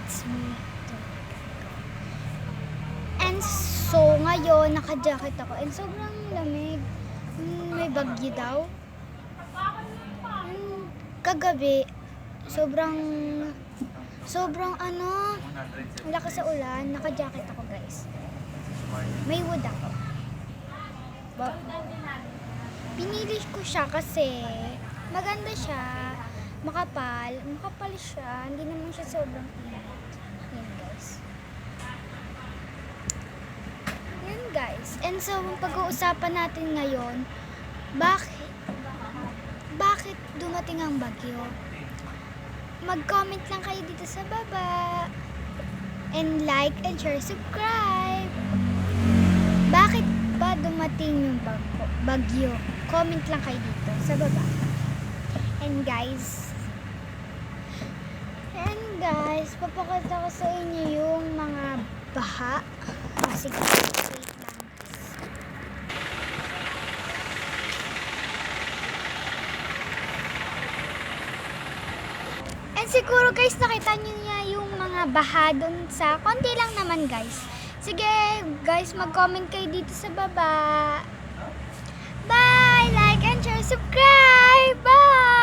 it's me. And so, ngayon, naka-jacket ako. And sobrang lamig. May bagyo daw. Kagabi, sobrang lakas sa ulan. Naka-jacket ako, guys. May wood ako. Pinili ko siya kasi maganda siya, makapal siya, hindi naman siya sobrang init. Yan guys. And so, pag-uusapan natin ngayon, bakit dumating ang bagyo? Mag-comment lang kayo dito sa baba. And like and share, subscribe. Bakit ba dumating yung bagyo? Comment lang kayo dito sa baba. And guys, papakita ko sa inyo yung mga baha. Sige, wait lang. And siguro guys, nakita nyo niya yung mga baha dun sa konti lang naman guys. Sige guys, mag-comment kayo dito sa baba. Bye! Like and share, subscribe! Bye!